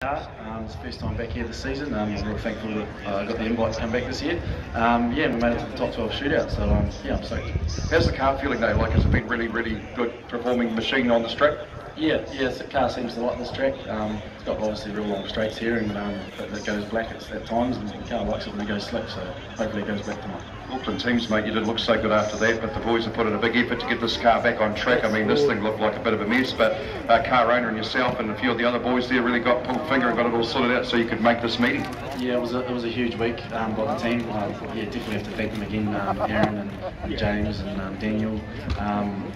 It's the first time back here this season. I'm real thankful that I got the invite to come back this year. Yeah, we made it to the top 12 shootout, so yeah, I'm stoked. How's the car feeling though? Like, it's a big, really good performing machine on the strip? Yeah, the car seems to like this track. It's got obviously real long straights here, and it goes black at times, and the car likes it when it goes slick, so hopefully it goes back tonight. Auckland teams, mate, you didn't look so good after that, but the boys have put in a big effort to get this car back on track. I mean, this thing looked like a bit of a mess, but car owner and yourself and a few of the other boys there really got pulled finger and got it all sorted out so you could make this meeting. Yeah, it was a huge week by the team. Yeah, definitely have to thank them again, Aaron and James and Daniel.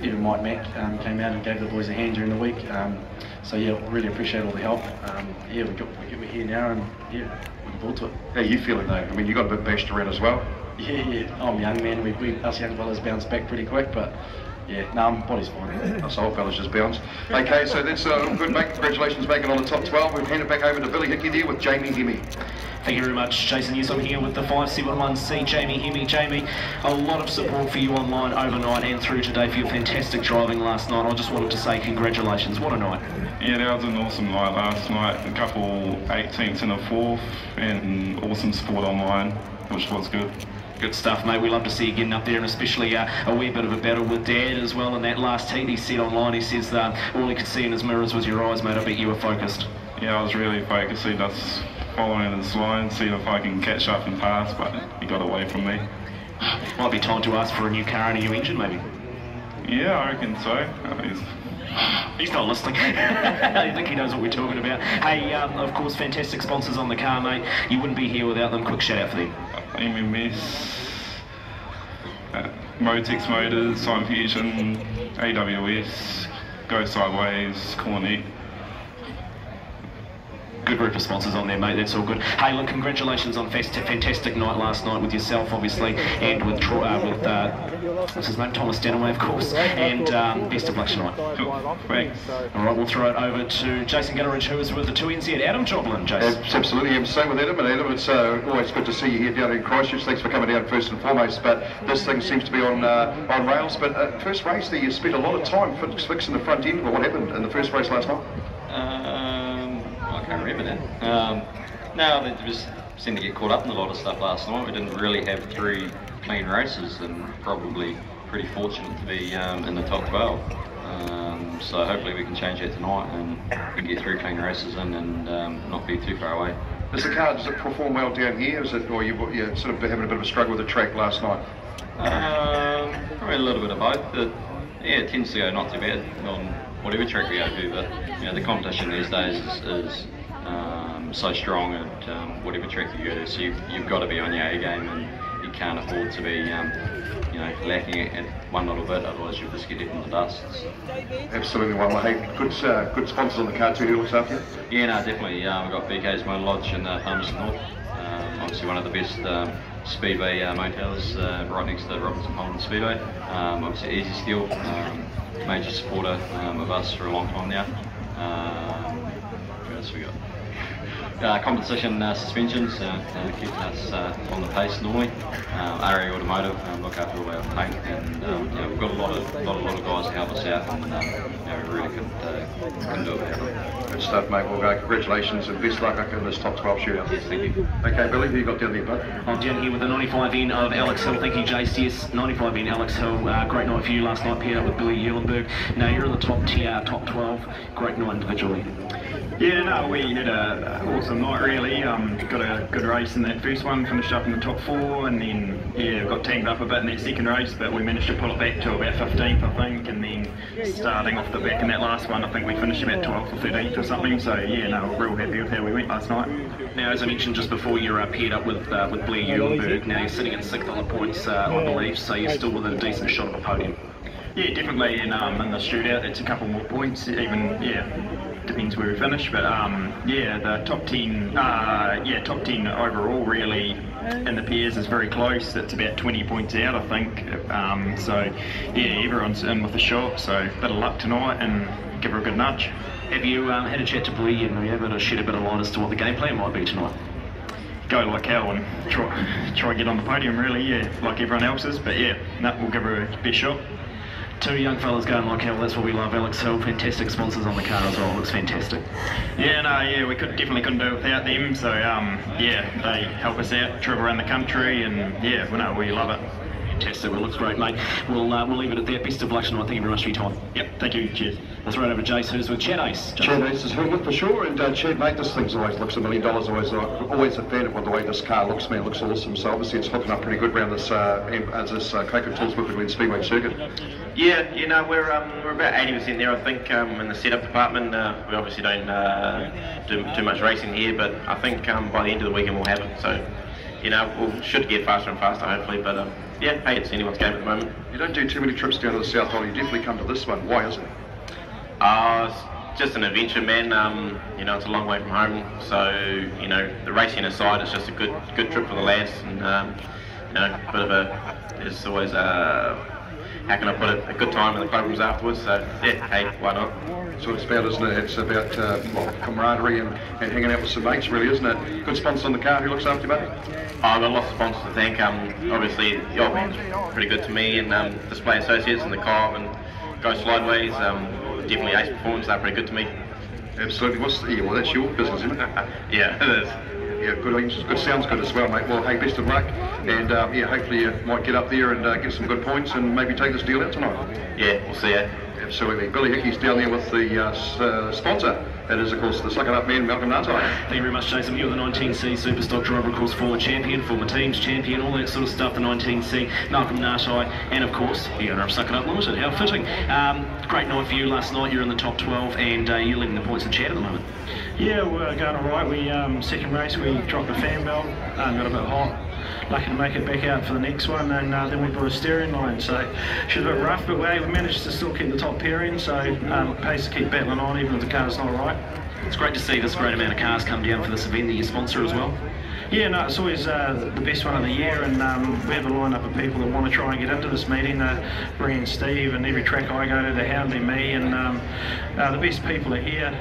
Even Mike Mack came out and gave the boys a hand during the week. So yeah, really appreciate all the help. Yeah, we're here now, and yeah, looking forward to it. How are you feeling though? I mean, you got a bit bashed around as well. Yeah, I'm young, man. Us young fellas bounce back pretty quick, but yeah, no, my body's fine. Us old fellas just bounce. Okay, so that's good, mate. Congratulations making on the top 12. We'll hand it back over to Billy Hickey there with Jamie Hemi. Thank you very much, Jason. Yes, I'm here with the 571C, Jamie Hemi. Jamie, a lot of support for you online overnight and through today for your fantastic driving last night. I just wanted to say congratulations. What a night. Yeah, that was an awesome night last night. A couple 18th and a 4th, and awesome support online, which was good. Good stuff, mate. We love to see you getting up there, and especially a wee bit of a battle with Dad as well in that last heat. He said online, he says all he could see in his mirrors was your eyes, mate. I bet you were focused. Yeah, I was really focused, just following his line, seeing if I can catch up and pass, but he got away from me. Might be time to ask for a new car and a new engine, maybe. Yeah, I reckon so. He's not listening. I think he knows what we're talking about. Hey, of course, fantastic sponsors on the car, mate. You wouldn't be here without them. Quick shout out for them. MMS, Motex Motors, Sign Fusion, AWS, Go Sideways, Cornet. Good group of sponsors on there, mate. That's all good. Hey, look, congratulations on fantastic night last night with yourself, obviously, and with what's his name, Thomas Danaway, of course. And best of luck tonight. Cool. Thanks. All right, we'll throw it over to Jason Gutteridge, who is with the 2NZ. Adam Joblin, Jason. Absolutely, I'm same with Adam. And Adam, it's always good to see you here down in Christchurch. Thanks for coming down first and foremost. But this thing seems to be on rails. But first race there, you spent a lot of time fixing the front end. But what happened in the first race last night? I can't remember that. No, they just seemed to get caught up in a lot of stuff last night. We didn't really have 3 clean races, and probably pretty fortunate to be in the top 12. So hopefully we can change that tonight and we can get 3 clean races in and not be too far away. Does it perform well down here? Is it, or you're sort of having a bit of a struggle with the track last night? Probably a little bit of both, but yeah, it tends to go not too bad on whatever track we go to, but you know, the competition these days is so strong at whatever track you go to, so you've got to be on your A game, and you can't afford to be you know, lacking at one little bit, otherwise you'll just get left in the dust. Absolutely. Well, hey, good sponsors on the car too, who looks after you? Yeah, no, definitely. We've got BK's Motor Lodge in Palmerston North, obviously one of the best Speedway motels right next to Robinson Holden Speedway. Obviously Easy Steel, major supporter of us for a long time now. What else we got? Competition suspensions, keeping us on the pace normally. RE Automotive, look after all our paint, and yeah, we've got a lot of guys to help us out, and yeah, we really couldn't do it without them. Good stuff, mate. Well, congratulations and best luck in this top 12 shootout. Yes, thank you. Okay, Billy, who you got down there, bud? I'm down here with the 95N of Alex Hill. Thank you, Jace. Yes, 95N Alex Hill. Great night for you last night, paired up with Billy Eulenberg. Now you're in the top tier, top 12. Great night individually. Yeah, no, we had an awesome night really. Got a good race in that first one, finished up in the top 4, and then yeah, got tanked up a bit in that second race, but we managed to pull it back to about 15th, I think, and then starting off the back in that last one, I think we finished about 12th or 13th or something. So yeah, no, we're real happy with how we went last night. Now, as I mentioned just before, you're paired up with Blair Eulenberg. Now you're sitting at 6th on the points, I believe, so you're still within a decent shot of a podium. Yeah, definitely, and in the shootout it's a couple more points, even, yeah, depends where we finish, but yeah, the top 10, top 10 overall really in the pairs is very close. It's about 20 points out, I think, so yeah, everyone's in with a shot, so a bit of luck tonight and give her a good nudge. Have you had a chat to Blee and are you able to shed a bit of light as to what the game plan might be tonight? Go like hell and try get on the podium really, yeah, like everyone else's, but yeah, we'll give her a best shot. Two young fellas going like hell, that's what we love. Alex Hill, fantastic sponsors on the car as well, looks fantastic. Yeah, no, yeah, we definitely couldn't do it without them, so yeah, they help us out, travel around the country, and yeah, well, no, we love it. Fantastic, well, looks great, mate. We'll leave it at that. Best of luck tonight, thank you very much for your time. Yep, thank you, cheers. We'll throw it over to Jace, who's with Chad Ace. Chad Ace's helmet for sure, and Chad, mate, this thing's always looks $1 million. Always a fan of the way this car looks, man. It looks awesome. So obviously it's hooking up pretty good around this Koken Tools Woodford Glen Speedway circuit. Yeah, you know, we're about 80% there, I think, in the setup department. We obviously don't do too much racing here, but I think by the end of the weekend we'll have it. So, you know, we should get faster and faster, hopefully. But yeah, hey, it's anyone's game at the moment. You don't do too many trips down to the South Island. You definitely come to this one. Why is it? It's just an adventure, man. You know, it's a long way from home, so you know, the racing aside, it's just a good trip for the lads, and you know, a bit of there's always how can I put it, a good time in the club rooms afterwards. So yeah, hey, why not? That's what it's about, isn't it? It's about camaraderie and hanging out with some mates, really, isn't it? Good sponsor on the car. Who looks after you, buddy? I've got lots of sponsors to thank. Obviously, the old man's pretty good to me, and Display Associates and the Cobb and Go Slideways. Definitely Ace Performance, they're pretty good to me. Absolutely. Well, that's your business, isn't it? Yeah, it is. Yeah, good. Sounds good as well, mate. Well, hey, best of luck, and yeah, hopefully you might get up there and get some good points and maybe take this deal out tonight. Yeah, we'll see ya. Absolutely. Billy Hickey's down there with the sponsor. That is, of course, the Suck It Up man, Malcolm Natai. Thank you very much, Jason. You're the 19C Superstock driver, of course, former champion, former teams champion, all that sort of stuff, the 19C, Malcolm Natai, and of course, the owner of Suck It Up Limited. How fitting. Great night for you last night. You're in the top 12, and you're leading the points in Chad at the moment. Yeah, we're going all right. We second race, we dropped a fan belt, got a bit hot. Lucky to make it back out for the next one, and then we brought a steering line, so she was a bit rough, but we managed to still keep the top pairing, so pays to keep battling on even if the car's not right. It's great to see this great amount of cars come down for this event that you sponsor as well. Yeah, no, it's always the best one of the year, and we have a lineup of people that want to try and get into this meeting. Bring in Steve, and every track I go to, they're hounding me, and the best people are here.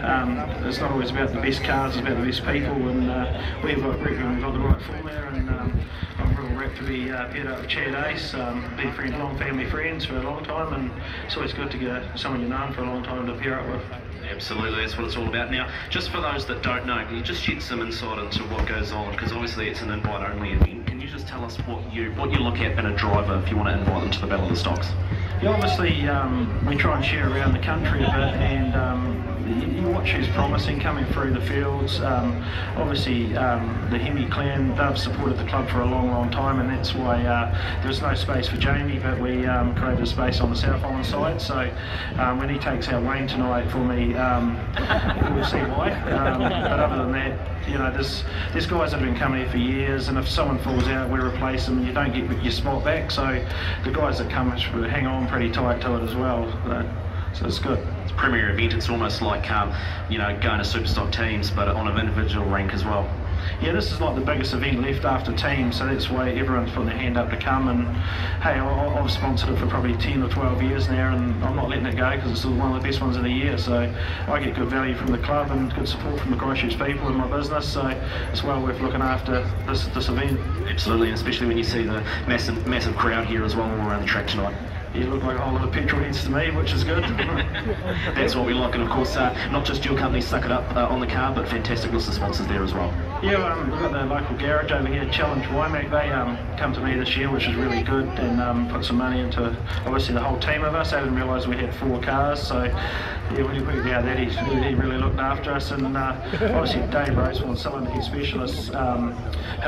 It's not always about the best cars, it's about the best people, and we've got the right form there, and I'm real rapt to be paired up with Chad Ace. Been friends, long family friends for a long time, and it's always good to get someone you know for a long time to pair up with. Absolutely, that's what it's all about. Now, just for those that don't know, can you just shed some insight into what goes on? Because obviously it's an invite-only event. Can you just tell us what you look at in a driver if you want to invite them to the Battle of the Stocks? Yeah, obviously we try and share around the country a bit, and you watch who's promising coming through the fields. Obviously the Hemi clan, they've supported the club for a long time, and that's why there's no space for Jamie, but we created a space on the South Island side, so when he takes out Wayne tonight for me, we'll see why. But other than that, you know, there's guys that have been coming here for years, and if someone falls out, we replace them, and you don't get your spot back, so the guys that come hang on pretty tight to it as well, so it's good. It's a premier event. It's almost like you know, going to Superstock teams, but on an individual rank as well. Yeah, this is like the biggest event left after teams, so that's why everyone's putting their hand up to come. And hey, I've sponsored it for probably 10 or 12 years now, and I'm not letting it go because it's one of the best ones of the year. So I get good value from the club and good support from the Christchurch people in my business. So it's well worth looking after this event. Absolutely, and especially when you see the massive crowd here as well all around the track tonight. You look like a whole lot of petrol heads to me, which is good. That's what we like, and of course, not just your company Suck It Up on the car, but fantastic list of sponsors there as well. Yeah, we've got the local garage over here, Challenge Wymac. They come to me this year, which is really good, and put some money into, obviously, the whole team of us. I didn't realise we had 4 cars, so yeah, when you worked out that, he really looked after us. And obviously, Dave Rosewood, cylinder head specialist, him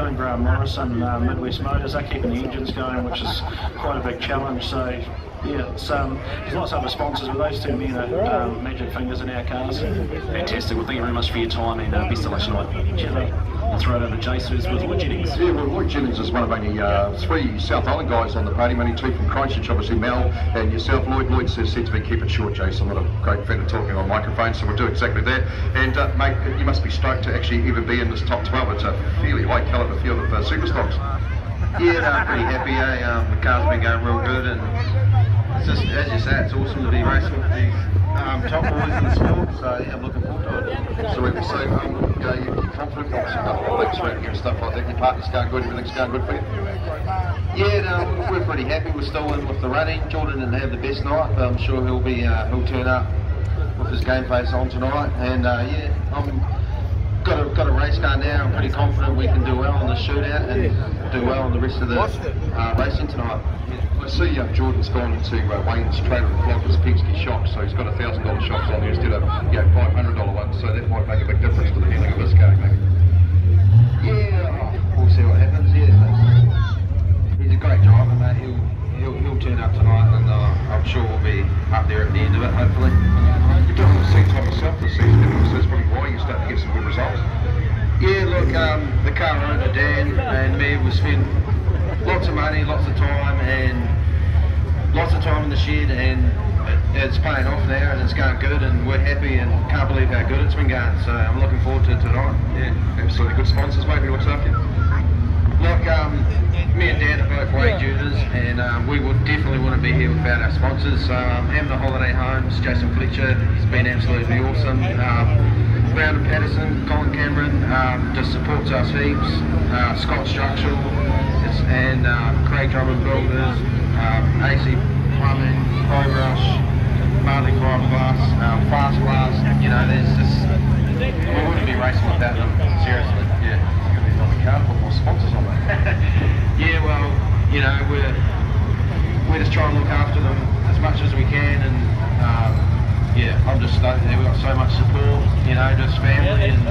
and Graham Morrison, Midwest Motors, they're keeping the engines going, which is quite a big challenge. So yeah, it's, there's lots of other sponsors, but those two men are magic fingers in our cars. Fantastic. Well, thank you very much for your time, and best of luck tonight. Cheers, mate. I'll throw it over to Jace, who's with Lloyd Jennings. Yeah, well, Lloyd Jennings is one of only 3 South Island guys on the podium, only 2 from Christchurch, obviously Mel and yourself, Lloyd. Lloyd said to me, keep it short, Jace. I'm not a great fan of talking on microphone, so we'll do exactly that. And mate, you must be stoked to actually even be in this top 12. It's a fairly high calibre field of Superstocks. Yeah, no, I'm pretty happy, the car's been going real good, and it's just, as you say, it's awesome to be racing with these top boys in the sport, so yeah, I'm looking forward to it. So you're confident Woodford? Obviously done a lot of laps around here and stuff like that. Your partner's going good, everything's going good for you? Yeah, no, we're pretty happy. We're still in with the running. Jordan didn't have the best night, but I'm sure he'll turn up with his game face on tonight. And yeah, got a race car now. I'm pretty confident we can do well on the shootout and do well on the rest of the racing tonight. I see Jordan's gone into Wayne's trailer and flogged his Penske shocks, so he's got $1,000 shocks on there instead of $500 ones, so that might make a big difference to the handling of this car, maybe. Yeah, we'll see what happens. Yeah, he's a great driver, mate. He'll turn up tonight, and I'm sure we'll be up there at the end of it, hopefully. You've done the same time yourself this season, so that's probably why you're starting to get some good results. Yeah, look, the car owner Dan and me, we spent lots of money, lots of time, and lots of time in the shed, and it's paying off now, and it's going good, and we're happy, and can't believe how good it's been going. So I'm looking forward to it tonight. Yeah, absolutely good sponsors, mate. Who looks after you? Look, me and Dan are both wage earners, and we definitely wouldn't be here without our sponsors. So having the Holiday Homes, Jason Fletcher, he's been absolutely awesome. Brown and Patterson, Colin Cameron, just supports us heaps. Scott Structural, and Craig Drummond Builders, AC Plumbing, Pro Brush, Marley Fiberglass, Fast Glass. You know, there's just, we wouldn't be racing without them. Seriously, yeah. On the car, put more sponsors on that. Yeah, well, you know, we're just trying to look after them as much as we can, and yeah, I'm just stoked that we've got so much support, you know, just family, and